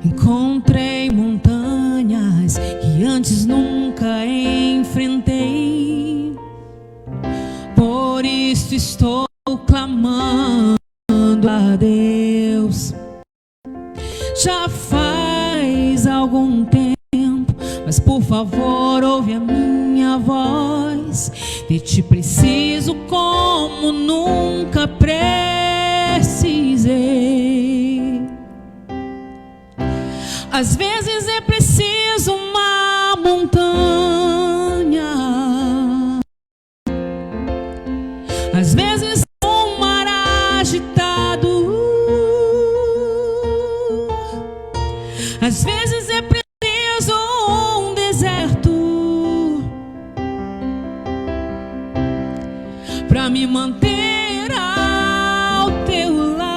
Encontrei montanhas que antes nunca enfrentei. Por isso estou clamando a Deus. Já faz algum tempo, mas por favor ouve a minha voz. De ti preciso como nunca precisei. Às vezes é preciso uma montanha, às vezes um mar agitado, às vezes é preciso um deserto para me manter ao teu lado.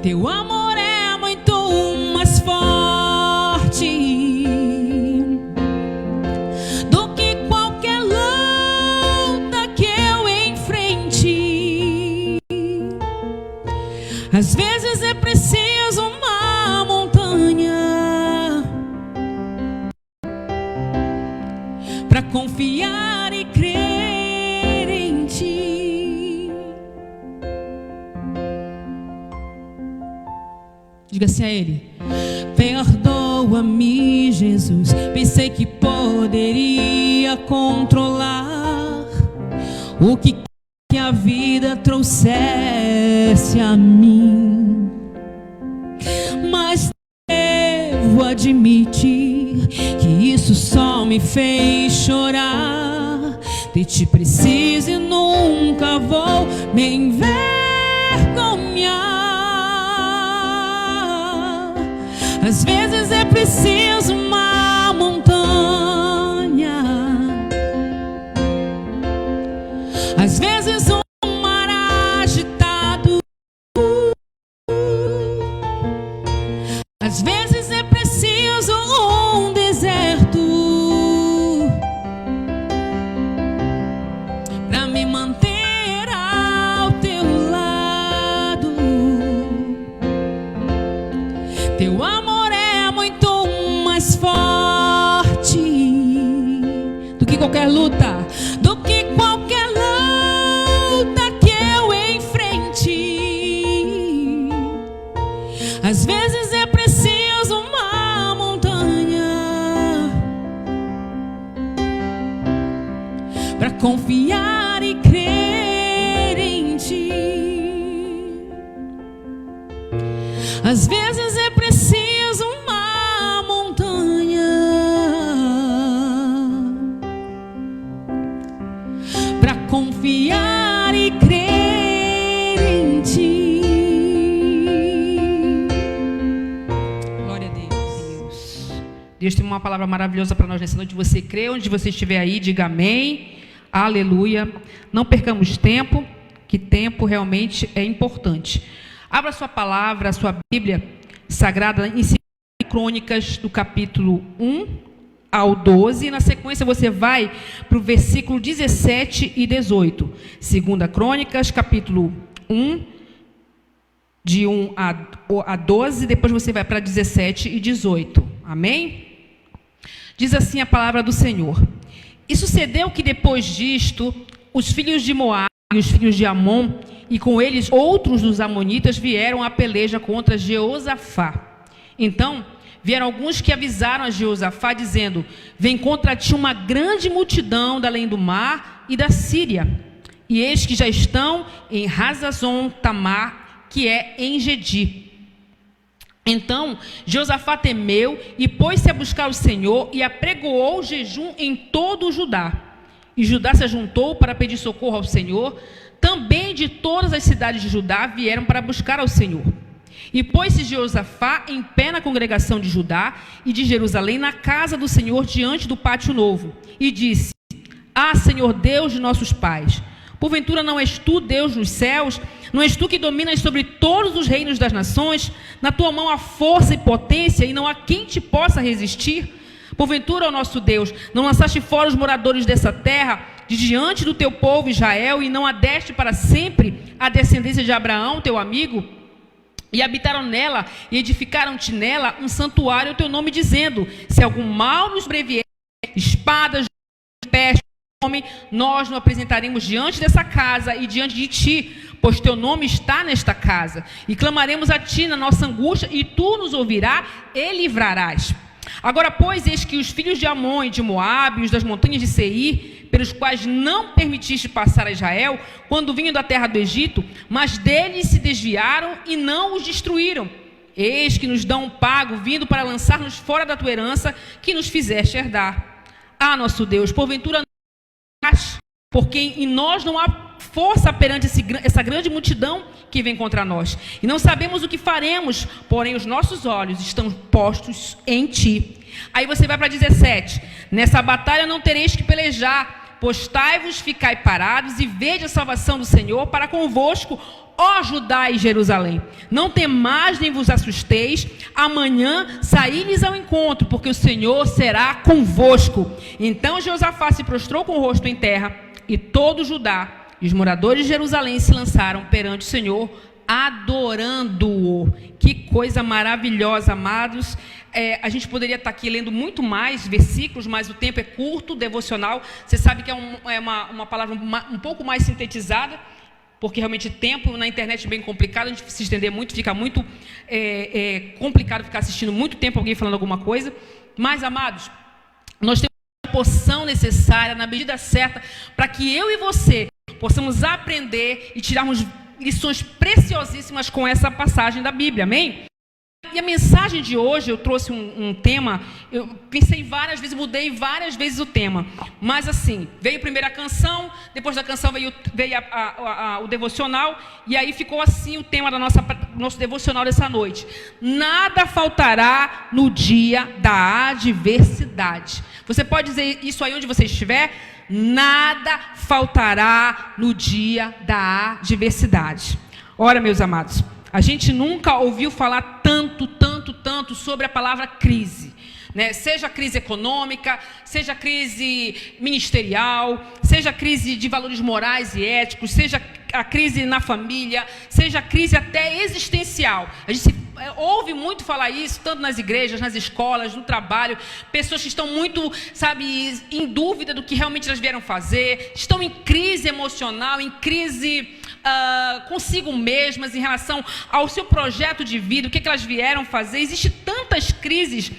Teu amor é muito mais forte do que qualquer luta que eu enfrente. Às vezes é preciso uma montanha para confiar e crer em ti. Diga assim a Ele: perdoa-me, Jesus. Pensei que poderia controlar o que a vida trouxesse a mim, mas devo admitir que isso só me fez chorar. De ti preciso e nunca vou me envergonhar. Às vezes é preciso uma montanha, às vezes um mar agitado, às vezes é preciso um deserto para me manter ao teu lado. Teu amor é muito mais forte do que qualquer luta, do que qualquer luta que eu enfrente. Às vezes é preciso uma montanha para confiar e crer em ti. Às vezes é preciso uma montanha para confiar e crer em ti. Glória a Deus. Deus tem uma palavra maravilhosa para nós nessa noite. Você crê? Onde você estiver aí, diga amém. Aleluia. Não percamos tempo, que tempo realmente é importante. Abra sua palavra, a sua Bíblia Sagrada em 2 Crônicas, do capítulo 1 ao 12. E na sequência você vai para o versículo 17 e 18. 2 Crônicas, capítulo 1, de 1 a 12. Depois você vai para 17 e 18. Amém? Diz assim a palavra do Senhor. E sucedeu que depois disto, os filhos de Moabe e os filhos de Amon, e com eles outros dos amonitas, vieram à peleja contra Jeosafá. Então vieram alguns que avisaram a Jeosafá, dizendo: vem contra ti uma grande multidão da além do mar e da Síria, e eis que já estão em Hazazon-Tamar, que é em Gedi. Então Jeosafá temeu e pôs-se a buscar o Senhor, e apregoou jejum em todo o Judá. E Judá se ajuntou para pedir socorro ao Senhor. Também de todas as cidades de Judá vieram para buscar ao Senhor. E pôs-se Jeosafá em pé na congregação de Judá e de Jerusalém, na casa do Senhor, diante do pátio novo, e disse: ah, Senhor Deus de nossos pais, porventura não és tu Deus nos céus? Não és tu que dominas sobre todos os reinos das nações? Na tua mão há força e potência, e não há quem te possa resistir. Porventura, ó nosso Deus, não lançaste fora os moradores dessa terra de diante do teu povo Israel, e não adeste para sempre a descendência de Abraão, teu amigo? E habitaram nela, e edificaram-te nela um santuário ao teu nome, dizendo: se algum mal nos sobrevier, espadas, peste, fome, nós nos apresentaremos diante dessa casa e diante de ti, pois teu nome está nesta casa. E clamaremos a ti na nossa angústia, e tu nos ouvirás e livrarás. Agora, pois, eis que os filhos de Amon e de Moabe, os das montanhas de Seir, pelos quais não permitiste passar a Israel, quando vinham da terra do Egito, mas deles se desviaram e não os destruíram. Eis que nos dão um pago, vindo para lançar-nos fora da tua herança, que nos fizeste herdar. Ah, nosso Deus, porventura, porque em nós não há força perante essa grande multidão que vem contra nós. E não sabemos o que faremos, porém os nossos olhos estão postos em ti. Aí você vai para 17. Nessa batalha não tereis que pelejar, postai-vos, ficai parados e vede a salvação do Senhor para convosco, ó Judá e Jerusalém. Não temais nem vos assusteis, amanhã saí-lhes ao encontro, porque o Senhor será convosco. Então Josafá se prostrou com o rosto em terra, e todo Judá e os moradores de Jerusalém se lançaram perante o Senhor, adorando-o. Que coisa maravilhosa, amados. A gente poderia estar aqui lendo muito mais versículos, mas o tempo é curto, devocional. Você sabe que é uma palavra um pouco mais sintetizada, porque realmente tempo na internet é bem complicado, a gente se estender muito, fica muito complicado ficar assistindo muito tempo alguém falando alguma coisa. Mas, amados, nós temos a porção necessária, na medida certa, para que eu e você possamos aprender e tirarmos lições preciosíssimas com essa passagem da Bíblia, amém? E a mensagem de hoje, eu trouxe um tema, eu pensei várias vezes, mudei várias vezes o tema, mas assim, veio primeiro a canção, depois da canção veio o devocional, e aí ficou assim o tema nosso devocional dessa noite: nada faltará no dia da adversidade. Você pode dizer isso aí onde você estiver? Nada faltará no dia da adversidade. Ora, meus amados, a gente nunca ouviu falar tanto sobre a palavra crise, né? Seja crise econômica, seja crise ministerial, seja crise de valores morais e éticos, seja a crise na família, seja a crise até existencial. A gente ouve muito falar isso, tanto nas igrejas, nas escolas, no trabalho. Pessoas que estão muito, em dúvida do que realmente elas vieram fazer, estão em crise emocional, em crise consigo mesmas, em relação ao seu projeto de vida, o que elas vieram fazer. Existem tantas crises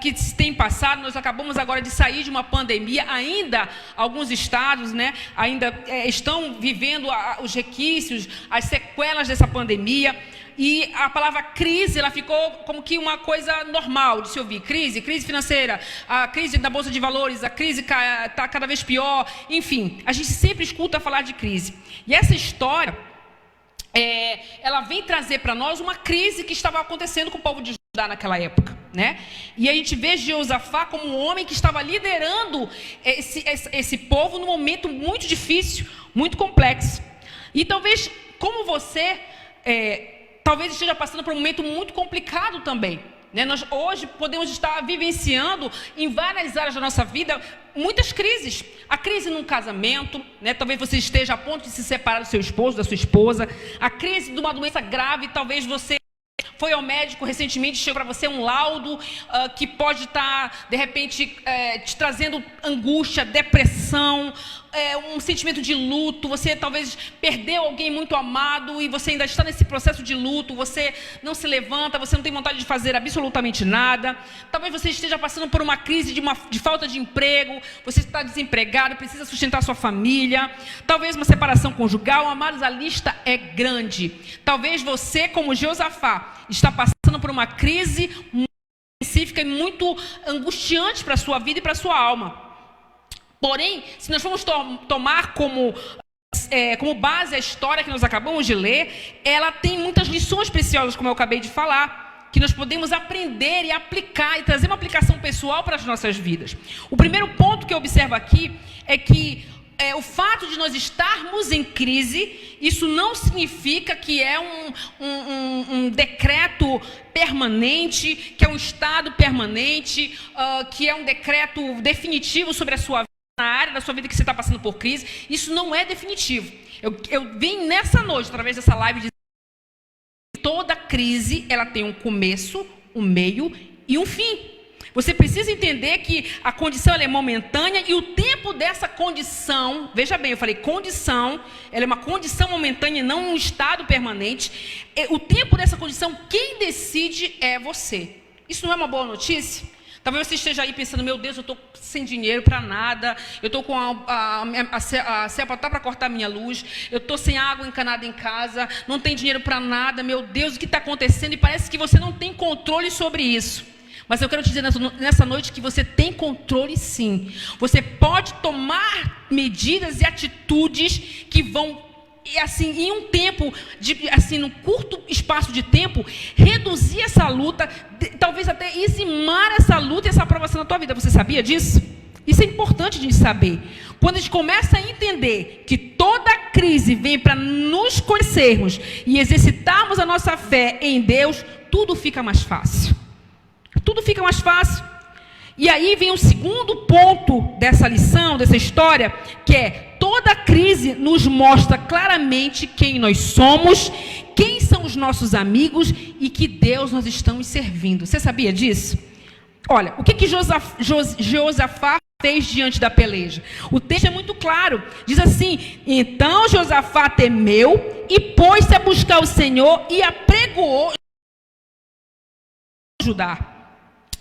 que se tem passado. Nós acabamos agora de sair de uma pandemia, ainda alguns estados, né, ainda estão vivendo os requisitos, as sequelas dessa pandemia. E a palavra crise, ela ficou como que uma coisa normal de se ouvir. Crise financeira, a crise da Bolsa de Valores, a crise está cada vez pior. Enfim, a gente sempre escuta falar de crise. E essa história, ela vem trazer para nós uma crise que estava acontecendo com o povo de Judá naquela época, né? E a gente vê Josafá como um homem que estava liderando esse povo num momento muito difícil, muito complexo. E talvez, como você... talvez esteja passando por um momento muito complicado também, né? Nós hoje podemos estar vivenciando em várias áreas da nossa vida muitas crises. A crise num casamento, né? Talvez você esteja a ponto de se separar do seu esposo, da sua esposa. A crise de uma doença grave, talvez você foi ao médico recentemente, chegou para você um laudo que pode estar, de repente, te trazendo angústia, depressão, um sentimento de luto. Você talvez perdeu alguém muito amado e você ainda está nesse processo de luto. Você não se levanta, você não tem vontade de fazer absolutamente nada. Talvez você esteja passando por uma crise de falta de emprego. Você está desempregado, precisa sustentar sua família. Talvez uma separação conjugal. Amados, a lista é grande. Talvez você, como Josafá, está passando por uma crise muito específica e muito angustiante para a sua vida e para a sua alma. Porém, se nós formos tomar como base a história que nós acabamos de ler, ela tem muitas lições preciosas, como eu acabei de falar, que nós podemos aprender e aplicar e trazer uma aplicação pessoal para as nossas vidas. O primeiro ponto que eu observo aqui é que o fato de nós estarmos em crise, isso não significa que é um decreto permanente, que é um estado permanente, que é um decreto definitivo sobre a sua vida, na área da sua vida que você está passando por crise. Isso não é definitivo. Eu vim nessa noite, através dessa live, toda crise, ela tem um começo, um meio e um fim. Você precisa entender que a condição ela é momentânea e o tempo dessa condição, veja bem, eu falei condição, ela é uma condição momentânea e não um estado permanente. O tempo dessa condição, quem decide é você. Isso não é uma boa notícia? Talvez você esteja aí pensando, meu Deus, eu estou sem dinheiro para nada, eu estou com a cepa tá para cortar minha luz, eu estou sem água encanada em casa, não tem dinheiro para nada, meu Deus, o que está acontecendo? E parece que você não tem controle sobre isso. Mas eu quero te dizer nessa noite que você tem controle sim. Você pode tomar medidas e atitudes que vão, assim, em um tempo, num curto espaço de tempo, reduzir essa luta, talvez até eximar essa luta e essa aprovação na tua vida. Você sabia disso? Isso é importante de saber. Quando a gente começa a entender que toda crise vem para nos conhecermos e exercitarmos a nossa fé em Deus, tudo fica mais fácil. Tudo fica mais fácil. E aí vem o segundo ponto dessa lição, dessa história, que é: toda crise nos mostra claramente quem nós somos, quem são os nossos amigos e que Deus nós estamos servindo. Você sabia disso? Olha, o que Josafá fez diante da peleja? O texto é muito claro. Diz assim: então Josafá temeu e pôs-se a buscar o Senhor e apregoou Judá.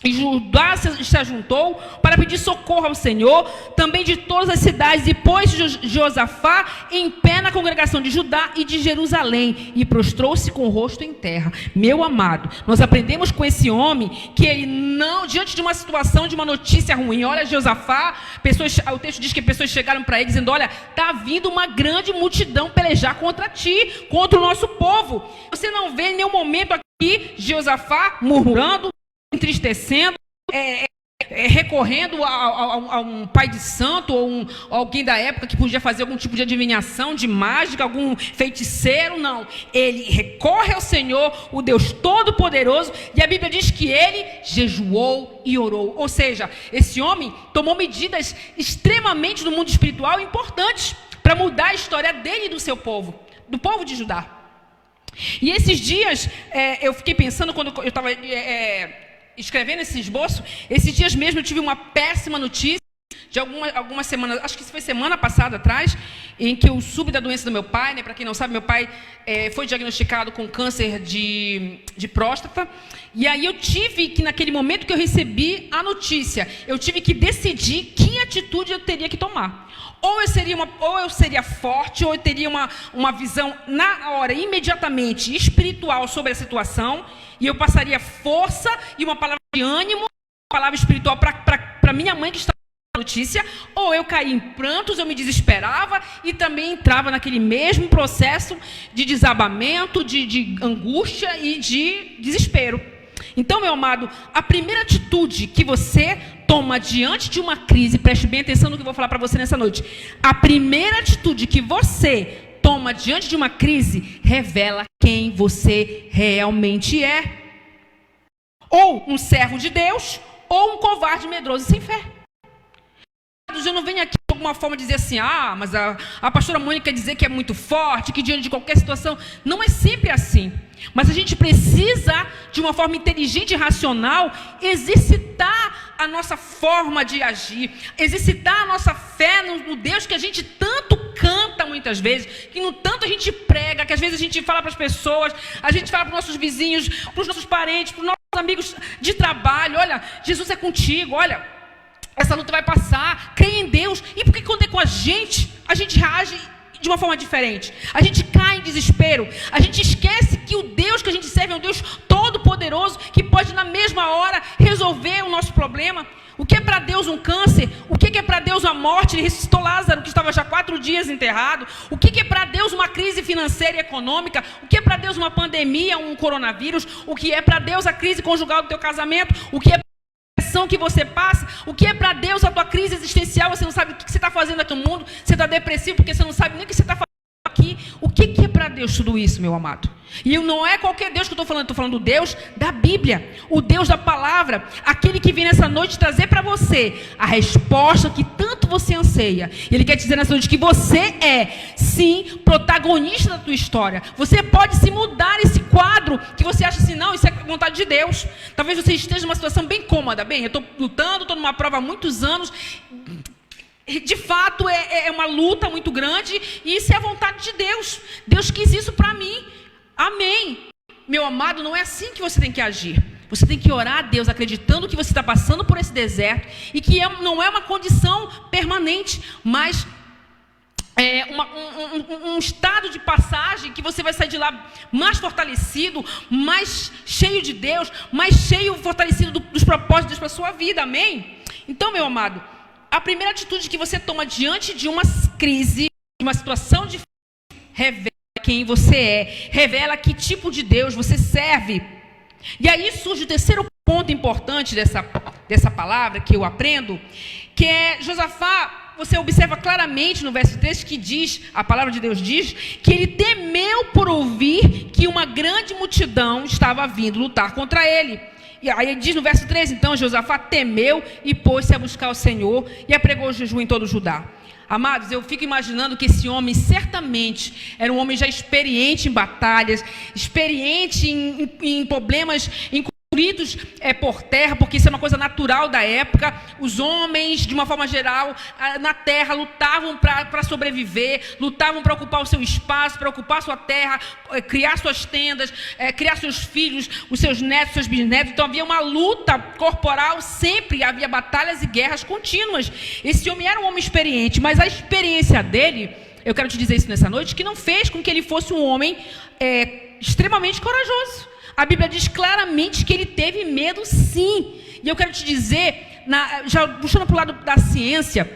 E Judá se ajuntou para pedir socorro ao Senhor, também de todas as cidades, e pôs Josafá em pé na congregação de Judá e de Jerusalém, e prostrou-se com o rosto em terra. Meu amado, nós aprendemos com esse homem que ele não, diante de uma situação, de uma notícia ruim, olha Josafá, o texto diz que pessoas chegaram para ele dizendo: olha, está vindo uma grande multidão pelejar contra ti, contra o nosso povo. Você não vê em nenhum momento aqui Josafá murmurando, entristecendo, recorrendo a um pai de santo ou alguém da época que podia fazer algum tipo de adivinhação, de mágica, algum feiticeiro. Não, ele recorre ao Senhor, o Deus Todo-Poderoso, e a Bíblia diz que ele jejuou e orou. Ou seja, esse homem tomou medidas extremamente no mundo espiritual importantes para mudar a história dele e do seu povo, do povo de Judá. E esses dias eu fiquei pensando, quando eu estava escrevendo esse esboço, esses dias mesmo eu tive uma péssima notícia de algumas semanas, acho que foi semana passada atrás, em que eu soube da doença do meu pai, né? Para quem não sabe, meu pai foi diagnosticado com câncer de próstata, e aí eu tive que, naquele momento que eu recebi a notícia, eu tive que decidir que atitude eu teria que tomar. Ou eu seria forte, ou eu teria uma visão na hora, imediatamente, espiritual sobre a situação, e eu passaria força e uma palavra de ânimo, uma palavra espiritual para minha mãe que estava na notícia, ou eu caía em prantos, eu me desesperava e também entrava naquele mesmo processo de desabamento, de angústia e de desespero. Então, meu amado, a primeira atitude que você toma diante de uma crise, preste bem atenção no que eu vou falar para você nessa noite. A primeira atitude que você toma diante de uma crise revela quem você realmente é. Ou um servo de Deus, ou um covarde medroso e sem fé. Eu não venho aqui de alguma forma dizer assim: mas a pastora Mônica quer dizer que é muito forte, que diante de qualquer situação. Não é sempre assim. Mas a gente precisa, de uma forma inteligente e racional, exercitar a nossa forma de agir, exercitar a nossa fé no Deus que a gente tanto canta muitas vezes, que no tanto a gente prega, que às vezes a gente fala para as pessoas, a gente fala para os nossos vizinhos, para os nossos parentes, para os nossos amigos de trabalho: olha, Jesus é contigo, olha, essa luta vai passar, creia em Deus. E por que quando é com a gente reage de uma forma diferente? A gente cai em desespero, a gente esquece que o Deus que a gente serve é um Deus todo-poderoso, que pode na mesma hora resolver o nosso problema. O que é para Deus um câncer? O que é para Deus a morte? Ele ressuscitou Lázaro, que estava já 4 dias enterrado. O que é para Deus uma crise financeira e econômica? O que é para Deus uma pandemia, um coronavírus? O que é para Deus a crise conjugal do teu casamento? O que é que você passa? O que é para Deus a tua crise existencial? Você não sabe o que você está fazendo aqui no mundo, você está depressivo porque você não sabe nem o que você está fazendo aqui. aqui, o que é para Deus tudo isso, meu amado? E não é qualquer Deus que eu estou falando do Deus da Bíblia, o Deus da palavra, aquele que vem nessa noite trazer para você a resposta que tanto você anseia. Ele quer te dizer nessa noite que você é, sim, protagonista da tua história. Você pode se mudar esse quadro que você acha assim, não, isso é vontade de Deus. Talvez você esteja numa situação bem cômoda, bem, eu estou lutando, estou numa prova há muitos anos. De fato é uma luta muito grande, e isso é a vontade de Deus. Deus quis isso para mim. Amém. Meu amado, não é assim que você tem que agir. Você tem que orar a Deus acreditando que você está passando por esse deserto e que não é uma condição permanente, mas é um estado de passagem que você vai sair de lá mais fortalecido, mais cheio de Deus, mais cheio, fortalecido dos propósitos de Deus para a sua vida. Amém? Então, meu amado, a primeira atitude que você toma diante de uma crise, de uma situação difícil, revela quem você é, revela que tipo de Deus você serve. E aí surge o terceiro ponto importante dessa palavra que eu aprendo, que é Josafá. Você observa claramente no verso 3 que diz, a palavra de Deus diz, que ele temeu por ouvir que uma grande multidão estava vindo lutar contra ele. E aí ele diz no verso 3, então Josafá temeu e pôs-se a buscar o Senhor e apregou o jejum em todo o Judá. Amados, eu fico imaginando que esse homem certamente era um homem já experiente em batalhas, experiente em problemas, em conflitos por terra, porque isso é uma coisa natural da época. Os homens, de uma forma geral, na terra, lutavam para sobreviver, lutavam para ocupar o seu espaço, para ocupar a sua terra, criar suas tendas, criar seus filhos, os seus netos, seus bisnetos. Então havia uma luta corporal sempre, havia batalhas e guerras contínuas. Esse homem era um homem experiente, mas a experiência dele, eu quero te dizer isso nessa noite, que não fez com que ele fosse um homem extremamente corajoso. A Bíblia diz claramente que ele teve medo, sim. E eu quero te dizer, já puxando para o lado da ciência,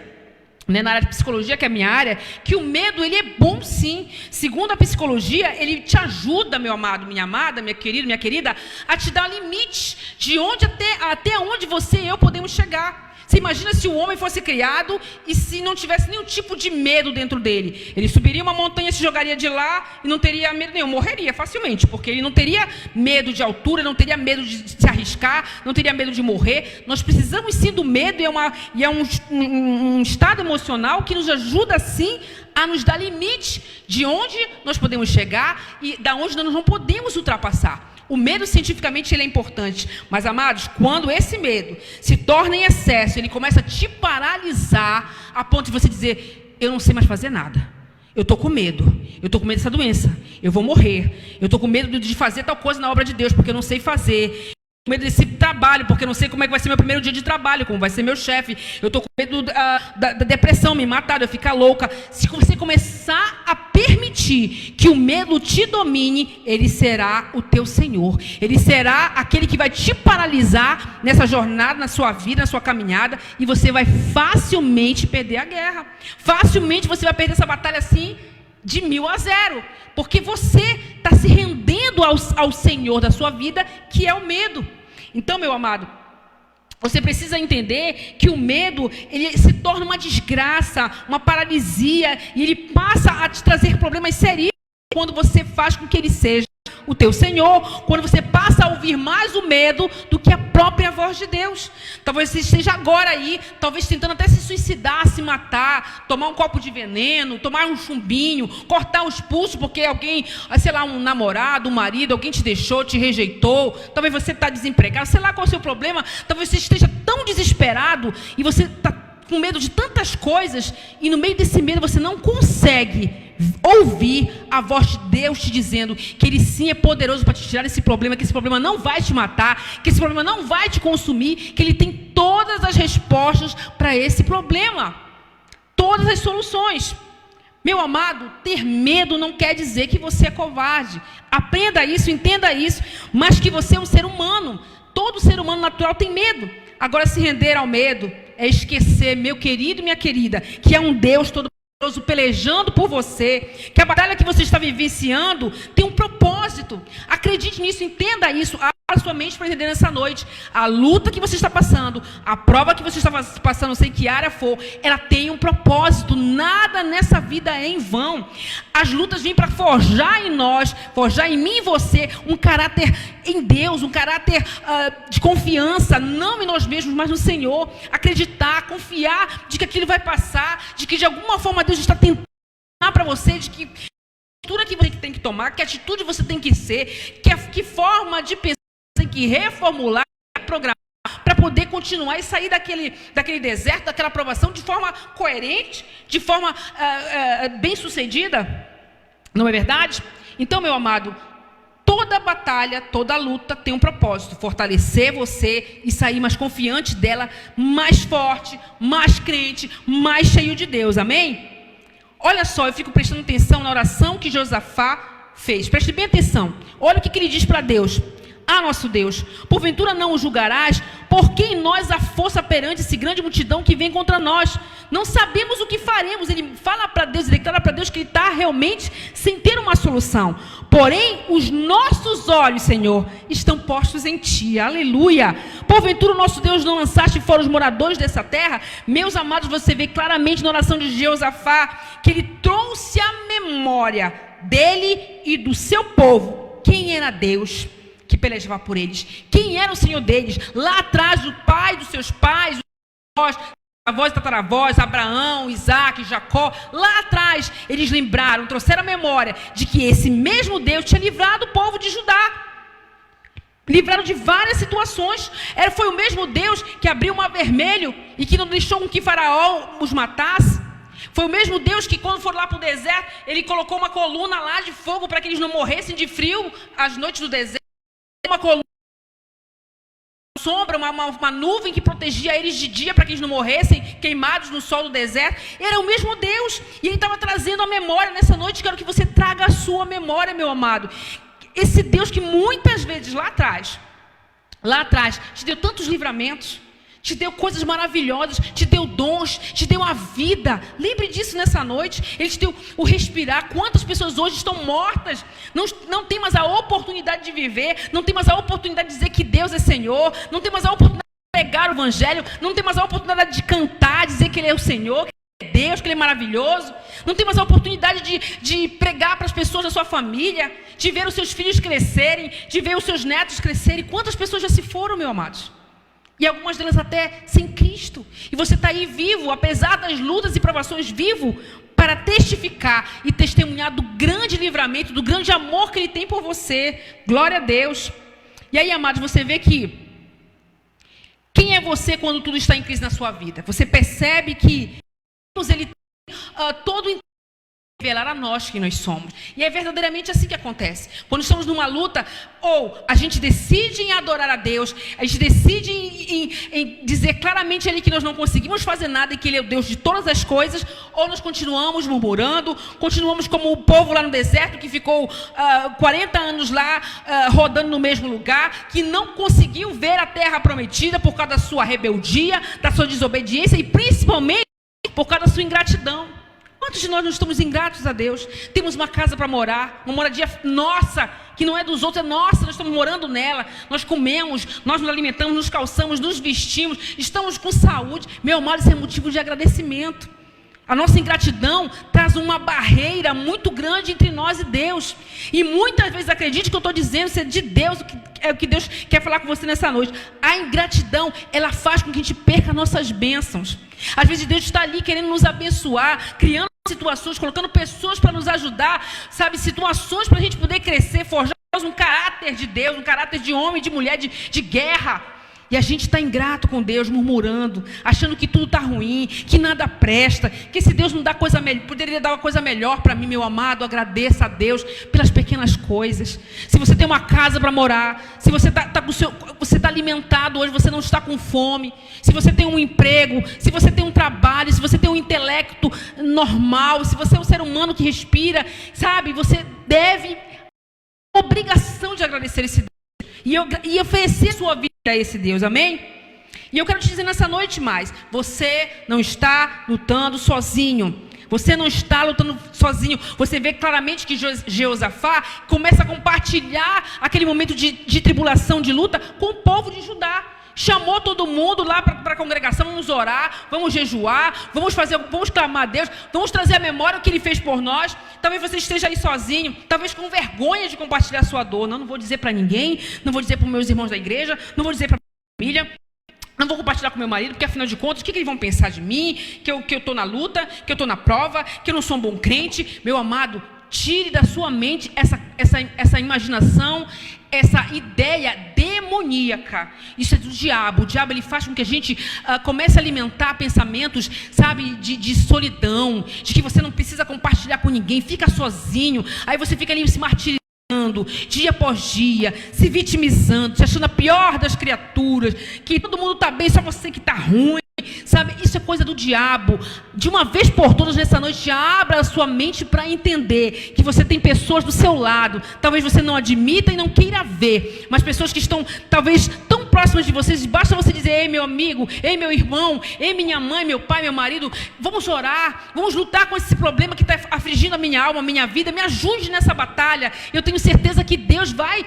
na área de psicologia, que é a minha área, que o medo, ele é bom, sim. Segundo a psicologia, ele te ajuda, meu amado, minha amada, minha querida, a te dar limites de onde até onde você e eu podemos chegar. Você imagina se o homem fosse criado e se não tivesse nenhum tipo de medo dentro dele. Ele subiria uma montanha, se jogaria de lá e não teria medo nenhum. Morreria facilmente, porque ele não teria medo de altura, não teria medo de se arriscar, não teria medo de morrer. Nós precisamos sim do medo, e é um estado emocional que nos ajuda sim a nos dar limites de onde nós podemos chegar e da onde nós não podemos ultrapassar. O medo, cientificamente, ele é importante. Mas, amados, quando esse medo se torna em excesso, ele começa a te paralisar, a ponto de você dizer, eu não sei mais fazer nada. Eu estou com medo. Eu estou com medo dessa doença. Eu vou morrer. Eu estou com medo de fazer tal coisa na obra de Deus, porque eu não sei fazer. Com medo desse trabalho, porque eu não sei como é que vai ser meu primeiro dia de trabalho, como vai ser meu chefe. Eu estou com medo da depressão, me matar, de eu ficar louca. Se você começar a permitir que o medo te domine, ele será o teu Senhor. Ele será aquele que vai te paralisar nessa jornada, na sua vida, na sua caminhada, e você vai facilmente perder a guerra. Facilmente você vai perder essa batalha assim, de 1000-0, porque você está se rendendo ao Senhor da sua vida, que é o medo. Então, meu amado, você precisa entender que o medo, ele se torna uma desgraça, uma paralisia, e ele passa a te trazer problemas seríssimos quando você faz com que ele seja o teu Senhor, quando você passa a ouvir mais o medo do que a própria voz de Deus. Talvez você esteja agora aí, talvez tentando até se suicidar, se matar, tomar um copo de veneno, tomar um chumbinho, cortar os pulsos porque alguém, sei lá, um namorado, um marido, alguém te deixou, te rejeitou. Talvez você está desempregado, sei lá qual é o seu problema. Talvez você esteja tão desesperado e você está com medo de tantas coisas, e no meio desse medo você não consegue ouvir a voz de Deus te dizendo que Ele sim é poderoso para te tirar desse problema, que esse problema não vai te matar, que esse problema não vai te consumir, que Ele tem todas as respostas para esse problema, todas as soluções. Meu amado, ter medo não quer dizer que você é covarde. Aprenda isso, entenda isso, mas que você é um ser humano. Todo ser humano natural tem medo. Agora, se render ao medo é esquecer, meu querido e minha querida, que é um Deus todo-poderoso pelejando por você, que a batalha que você está vivenciando tem um propósito. Acredite nisso, entenda isso. A a sua mente para entender nessa noite, a luta que você está passando, a prova que você está passando, não sei que área for, ela tem um propósito. Nada nessa vida é em vão. As lutas vêm para forjar em nós, forjar em mim e você um caráter em Deus, um caráter de confiança, não em nós mesmos, mas no Senhor. Acreditar, confiar de que aquilo vai passar, de que de alguma forma Deus está tentando para você, de que postura que você tem que tomar, que atitude você tem que ser, que forma de pensar tem que reformular, programar, para poder continuar e sair daquele deserto, daquela aprovação de forma coerente, de forma bem sucedida. Não é verdade? Então, meu amado, toda batalha, toda luta tem um propósito: fortalecer você e sair mais confiante dela, mais forte, mais crente, mais cheio de Deus. Amém? Olha só, eu fico prestando atenção na oração que Josafá fez. Preste bem atenção. Olha o que ele diz para Deus: ah, nosso Deus, porventura não o julgarás? Porque em nós há força perante essa grande multidão que vem contra nós. Não sabemos o que faremos. Ele fala para Deus, ele declara para Deus que ele está realmente sem ter uma solução. Porém, os nossos olhos, Senhor, estão postos em Ti. Aleluia. Porventura o nosso Deus não lançaste fora os moradores dessa terra? Meus amados, você vê claramente na oração de Josafá que ele trouxe à memória dele e do seu povo quem era Deus que pelejava por eles, quem era o Senhor deles. Lá atrás, o pai dos seus pais, os avós e tataravós, Abraão, Isaac, Jacó, lá atrás, eles lembraram, trouxeram a memória de que esse mesmo Deus tinha livrado o povo de Judá. Livraram de várias situações. Foi o mesmo Deus que abriu o mar vermelho e que não deixou que Faraó os matasse. Foi o mesmo Deus que, quando foram lá para o deserto, ele colocou uma coluna lá de fogo para que eles não morressem de frio às noites do deserto. Uma coluna, uma sombra, uma nuvem que protegia eles de dia para que eles não morressem queimados no sol do deserto. Era o mesmo Deus. E ele estava trazendo a memória nessa noite. Quero que você traga a sua memória, meu amado. Esse Deus que muitas vezes lá atrás, te deu tantos livramentos, te deu coisas maravilhosas, te deu dons, te deu a vida. Lembre disso nessa noite. Ele te deu o respirar. Quantas pessoas hoje estão mortas, não tem mais a oportunidade de viver, não tem mais a oportunidade de dizer que Deus é Senhor, não tem mais a oportunidade de pregar o Evangelho, não tem mais a oportunidade de cantar, dizer que Ele é o Senhor, que Ele é Deus, que Ele é maravilhoso, não tem mais a oportunidade de pregar para as pessoas da sua família, de ver os seus filhos crescerem, de ver os seus netos crescerem. Quantas pessoas já se foram, meus amados? E algumas delas até sem Cristo. E você está aí vivo, apesar das lutas e provações, vivo, para testificar e testemunhar do grande livramento, do grande amor que Ele tem por você. Glória a Deus. E aí, amados, você vê que quem é você quando tudo está em crise na sua vida? Você percebe que Deus, Ele tem todo o revelar a nós quem nós somos. E é verdadeiramente assim que acontece. Quando estamos numa luta, ou a gente decide em adorar a Deus, a gente decide em dizer claramente a Ele que nós não conseguimos fazer nada e que Ele é o Deus de todas as coisas, ou nós continuamos murmurando, continuamos como o povo lá no deserto que ficou 40 anos lá rodando no mesmo lugar, que não conseguiu ver a terra prometida por causa da sua rebeldia, da sua desobediência e principalmente por causa da sua ingratidão. Quantos de nós não estamos ingratos a Deus? Temos uma casa para morar, uma moradia nossa, que não é dos outros, é nossa, nós estamos morando nela, nós comemos, nós nos alimentamos, nos calçamos, nos vestimos, estamos com saúde. Meu amado, isso é motivo de agradecimento. A nossa ingratidão traz uma barreira muito grande entre nós e Deus. E muitas vezes, acredite que eu estou dizendo, isso é de Deus, é o que Deus quer falar com você nessa noite. A ingratidão, ela faz com que a gente perca nossas bênçãos. Às vezes Deus está ali querendo nos abençoar, criando situações, colocando pessoas para nos ajudar, sabe, situações para a gente poder crescer, forjar um caráter de Deus, um caráter de homem, de mulher, de guerra. E a gente está ingrato com Deus, murmurando, achando que tudo está ruim, que nada presta, que esse Deus não dá coisa melhor, poderia dar uma coisa melhor para mim, meu amado. Agradeça a Deus pelas pequenas coisas. Se você tem uma casa para morar, se você você está alimentado hoje, você não está com fome, se você tem um emprego, se você tem um trabalho, se você tem um intelecto normal, se você é um ser humano que respira, sabe, você deve, obrigação de agradecer esse Deus e oferecer sua vida a esse Deus, amém? E eu quero te dizer nessa noite mais, você não está lutando sozinho, Você não está lutando sozinho. Você vê claramente que Jeosafá começa a compartilhar aquele momento de tribulação, de luta, com o povo de Judá. Chamou todo mundo lá para a congregação, vamos orar, vamos jejuar, vamos clamar a Deus, vamos trazer à memória o que Ele fez por nós. Talvez você esteja aí sozinho, talvez com vergonha de compartilhar a sua dor. Não vou dizer para ninguém, não vou dizer para os meus irmãos da igreja, não vou dizer para a minha família, não vou compartilhar com meu marido, porque afinal de contas, o que eles vão pensar de mim? Que eu estou na luta, que eu estou na prova, que eu não sou um bom crente. Meu amado, tire da sua mente essa imaginação, essa ideia demoníaca. Isso é do diabo. O diabo, ele faz com que a gente comece a alimentar pensamentos, sabe, de solidão, de que você não precisa compartilhar com ninguém, fica sozinho. Aí você fica ali se martirizando dia após dia, se vitimizando, se achando a pior das criaturas, que todo mundo está bem, só você que está ruim. Sabe, isso é coisa do diabo. De uma vez por todas nessa noite, abra a sua mente para entender que você tem pessoas do seu lado. Talvez você não admita e não queira ver, mas pessoas que estão talvez tão próximas de vocês. Basta você dizer: ei meu amigo, ei meu irmão, ei minha mãe, meu pai, meu marido, vamos orar, vamos lutar com esse problema que está afligindo a minha alma, a minha vida. Me ajude nessa batalha. Eu tenho certeza que Deus vai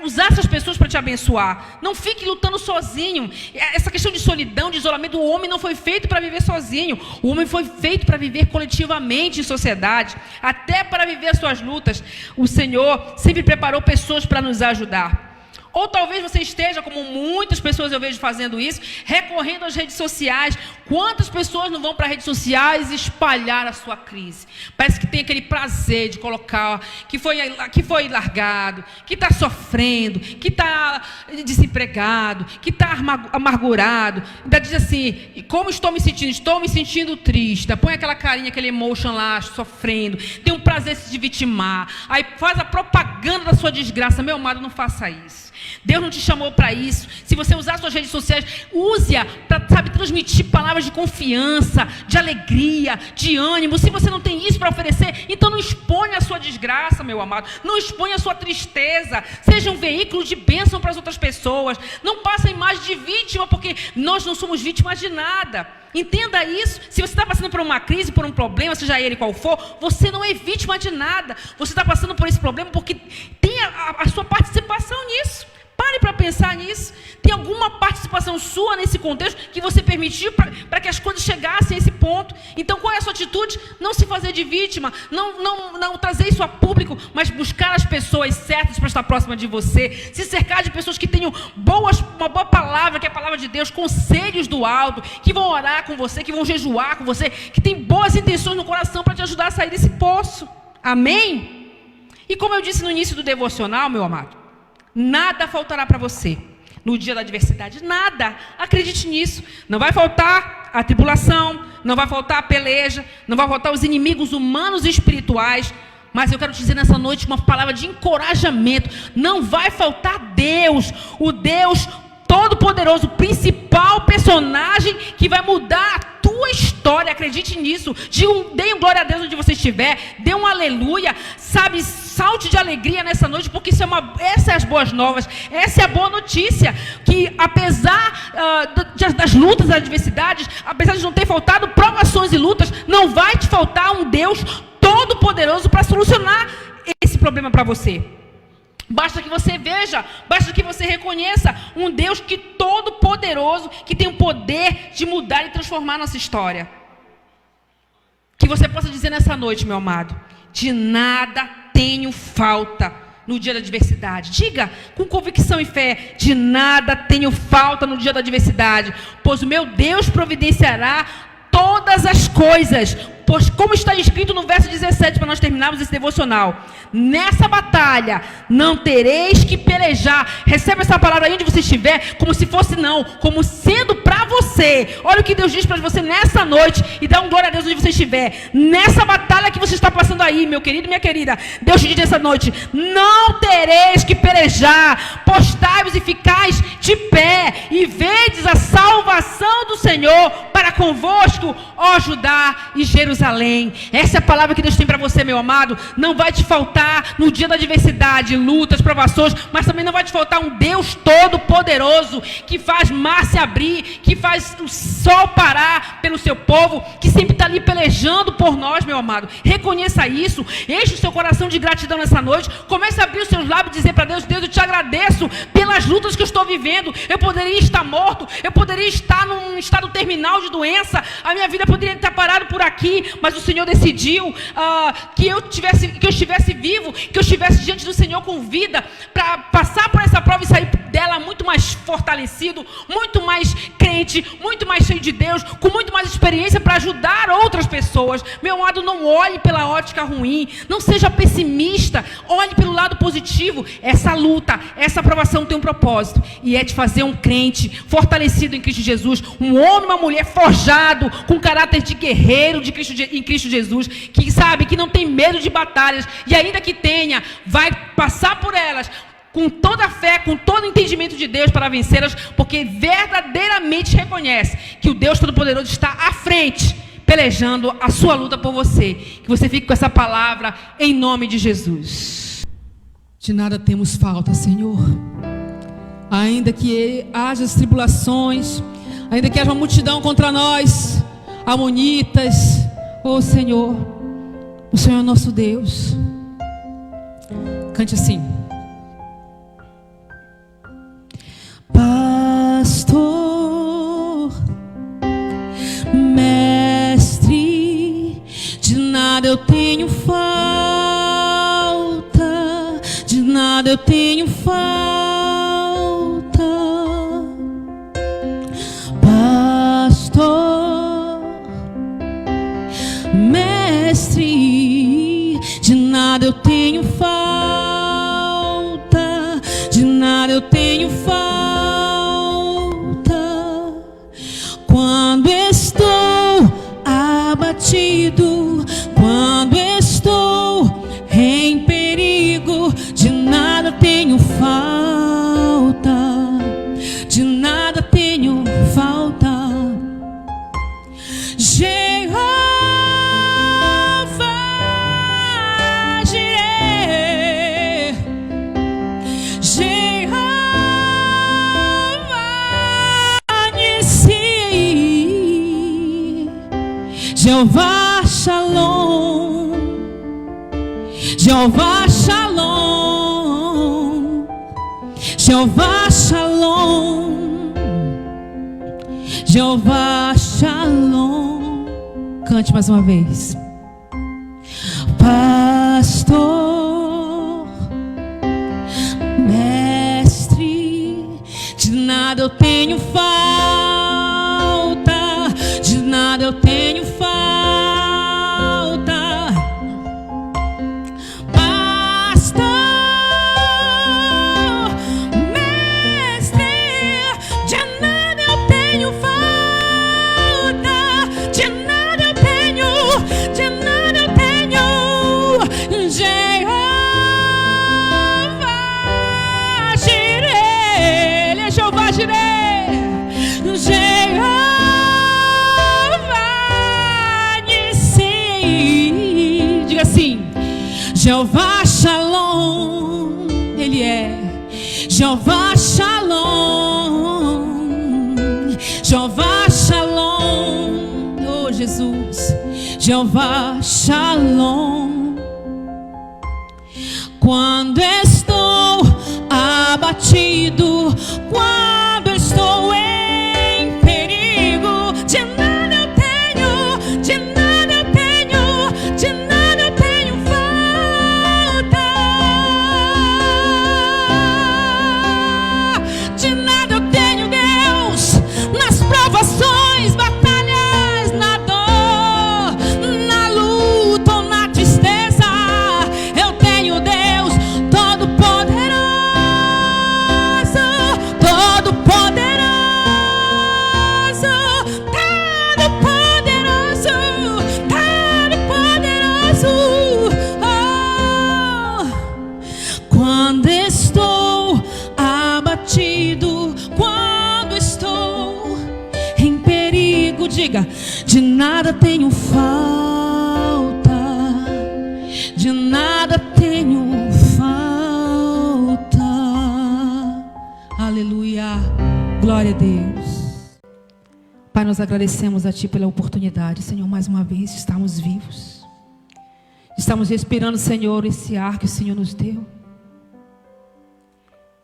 usar essas pessoas para te abençoar. Não fique lutando sozinho. Essa questão de solidão, de isolamento, o homem não foi feito para viver sozinho. O homem foi feito para viver coletivamente em sociedade, até para viver as suas lutas. O Senhor sempre preparou pessoas para nos ajudar. Ou talvez você esteja, como muitas pessoas eu vejo fazendo isso, recorrendo às redes sociais. Quantas pessoas não vão para as redes sociais espalhar a sua crise? Parece que tem aquele prazer de colocar que foi largado, que está sofrendo, que está desempregado, que está amargurado. Ainda diz assim: como estou me sentindo? Estou me sentindo triste. Põe aquela carinha, aquele emotion lá, sofrendo. Tem um prazer de se vitimar. Aí faz a propaganda da sua desgraça. Meu amado, não faça isso. Deus não te chamou para isso. Se você usar suas redes sociais, use-a para, transmitir palavras de confiança, de alegria, de ânimo. Se você não tem isso para oferecer, então não exponha a sua desgraça, meu amado. Não exponha a sua tristeza. Seja um veículo de bênção para as outras pessoas. Não passe a imagem de vítima, porque nós não somos vítimas de nada. Entenda isso. Se você está passando por uma crise, por um problema, seja ele qual for, você não é vítima de nada. Você está passando por esse problema porque tem a sua participação nisso. Pare para pensar nisso. Tem alguma participação sua nesse contexto que você permitiu para que as coisas chegassem a esse ponto. Então, qual é a sua atitude? Não se fazer de vítima, não trazer isso a público, mas buscar as pessoas certas para estar próxima de você. Se cercar de pessoas que tenham uma boa palavra, que é a palavra de Deus, conselhos do alto, que vão orar com você, que vão jejuar com você, que tem boas intenções no coração para te ajudar a sair desse poço. Amém? E como eu disse no início do devocional, meu amado, nada faltará para você no dia da adversidade, nada. Acredite nisso. Não vai faltar a tribulação, não vai faltar a peleja, não vai faltar os inimigos humanos e espirituais. Mas eu quero te dizer nessa noite uma palavra de encorajamento. Não vai faltar Deus, o Deus Todo-Poderoso, o principal personagem que vai mudar a tua história. Acredite nisso. Dê um glória a Deus onde você estiver. Dê um aleluia. Sabe, salte de alegria nessa noite, porque essas são as boas novas. Essa é a boa notícia. Que apesar das lutas, das adversidades, apesar de não ter faltado provações e lutas, não vai te faltar um Deus Todo-Poderoso para solucionar esse problema para você. Basta que você veja, basta que você reconheça um Deus que todo-poderoso, que tem o poder de mudar e transformar a nossa história. Que você possa dizer nessa noite, meu amado: de nada tenho falta no dia da adversidade. Diga com convicção e fé: de nada tenho falta no dia da adversidade, pois o meu Deus providenciará todas as coisas. Pois como está escrito no verso 17, para nós terminarmos esse devocional: nessa batalha não tereis que pelejar. Recebe essa palavra aí onde você estiver, como se fosse não, como sendo para você. Olha o que Deus diz para você nessa noite, e dá um glória a Deus onde você estiver. Nessa batalha que você está passando aí, meu querido e minha querida, Deus te diz nessa noite: não tereis que pelejar. Postai-vos e ficais de pé, e vedes a salvação do Senhor para convosco, ó Judá e Jerusalém. Essa é a palavra que Deus tem para você, meu amado. Não vai te faltar no dia da adversidade, lutas, provações, mas também não vai te faltar um Deus todo-poderoso que faz mar se abrir, que faz o sol parar pelo seu povo, que sempre está ali pelejando por nós, meu amado. Reconheça isso, enche o seu coração de gratidão nessa noite. Comece a abrir os seus lábios e dizer para Deus: Deus, eu te agradeço pelas lutas que eu estou vivendo. Eu poderia estar morto, eu poderia estar num estado terminal de doença, a minha vida poderia estar parada por aqui, mas o Senhor decidiu que eu estivesse vivo, que eu estivesse diante do Senhor com vida, para passar por essa prova e sair dela muito mais fortalecido, muito mais crente, muito mais cheio de Deus, com muito mais experiência para ajudar outras pessoas. Meu amado, não olhe pela ótica ruim, não seja pessimista, olhe pelo lado positivo. Essa luta, essa provação tem um propósito, e é te fazer um crente fortalecido em Cristo Jesus, um homem, uma mulher forjado com caráter de guerreiro em Cristo Jesus, que sabe que não tem medo de batalhas, e ainda que tenha, vai passar por elas com toda a fé, com todo o entendimento de Deus para vencê-las, porque verdadeiramente reconhece que o Deus Todo-Poderoso está à frente, pelejando a sua luta por você. Que você fique com essa palavra em nome de Jesus. De nada temos falta, Senhor. Ainda que haja as tribulações, ainda que haja uma multidão contra nós, amonitas, ó Senhor, o Senhor é nosso Deus. Cante assim: Pastor, mestre, de nada eu tenho falta, de nada eu tenho falta. Pastor, mestre, de nada eu tenho falta, de nada eu tenho falta. Quando estou abatido, quando estou em perigo, de nada tenho falta, de nada tenho falta. Jeová Jireh, Jeová Shalom, Jeová Shalom, Jeová Shalom, Jeová Shalom. Cante mais uma vez. Pastor, mestre, de nada eu tenho falta, de nada eu tenho falta. Pastor, mestre, de nada eu tenho falta, de nada eu tenho, de nada eu tenho. Jeová Jireh, ele é Jeová Jireh, Jeová Shalom, ele é Jeová Shalom, Jeová Shalom, oh Jesus, Jeová Shalom. Quando estou abatido, quando estou em perigo, de nada eu tenho, de nada eu tenho, de nada eu tenho falta, de nada eu tenho, Deus, nas provações, batalhas, na dor, na luta ou na tristeza. diga: de nada tenho falta, de nada tenho falta. Aleluia, glória a Deus. Pai, nós agradecemos a Ti pela oportunidade, Senhor, mais uma vez, de estarmos vivos. Estamos respirando, Senhor, esse ar que o Senhor nos deu.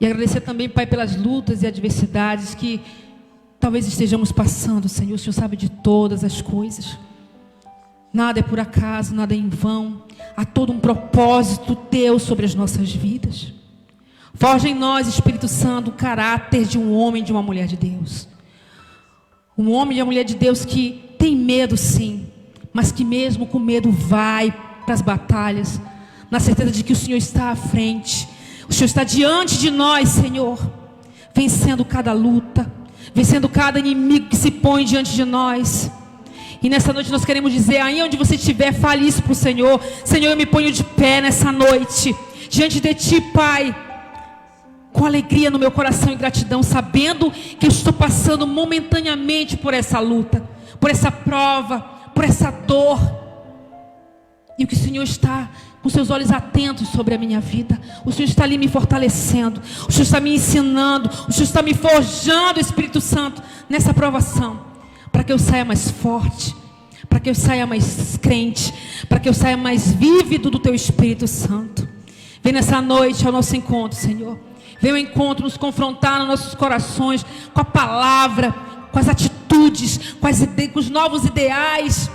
E agradecer também, Pai, pelas lutas e adversidades que talvez estejamos passando, Senhor. O Senhor sabe de todas as coisas. Nada é por acaso, nada é em vão. Há todo um propósito Teu sobre as nossas vidas. Forja em nós, Espírito Santo, o caráter de um homem e de uma mulher de Deus. Um homem e uma mulher de Deus que tem medo, sim, mas que mesmo com medo vai para as batalhas, na certeza de que o Senhor está à frente. O Senhor está diante de nós, Senhor, vencendo cada luta, vencendo cada inimigo que se põe diante de nós. E nessa noite nós queremos dizer: aí onde você estiver, fale isso para o Senhor. Senhor, eu me ponho de pé nessa noite, diante de Ti, Pai, com alegria no meu coração e gratidão, sabendo que eu estou passando momentaneamente por essa luta, por essa prova, por essa dor. E o que o Senhor está com seus olhos atentos sobre a minha vida. O Senhor está ali me fortalecendo. O Senhor está me ensinando. O Senhor está me forjando, Espírito Santo, nessa provação, para que eu saia mais forte, para que eu saia mais crente, para que eu saia mais vívido do Teu Espírito Santo. Vem nessa noite ao nosso encontro, Senhor. Vem ao encontro nos confrontar nos nossos corações com a palavra, com as atitudes, com os novos ideais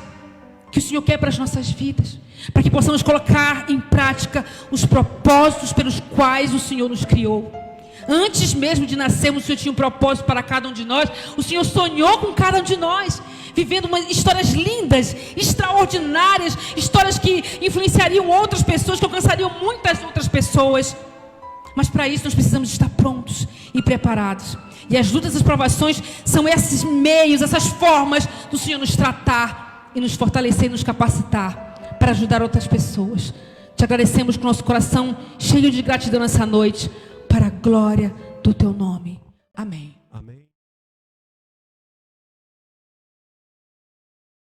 que o Senhor quer para as nossas vidas, para que possamos colocar em prática os propósitos pelos quais o Senhor nos criou. Antes mesmo de nascermos, o Senhor tinha um propósito para cada um de nós. O Senhor sonhou com cada um de nós, vivendo histórias lindas, extraordinárias, histórias que influenciariam outras pessoas, que alcançariam muitas outras pessoas. Mas para isso nós precisamos estar prontos e preparados. E as lutas e as provações são esses meios, essas formas do Senhor nos tratar e nos fortalecer e nos capacitar para ajudar outras pessoas. Te agradecemos com nosso coração cheio de gratidão nessa noite, para a glória do Teu nome. Amém.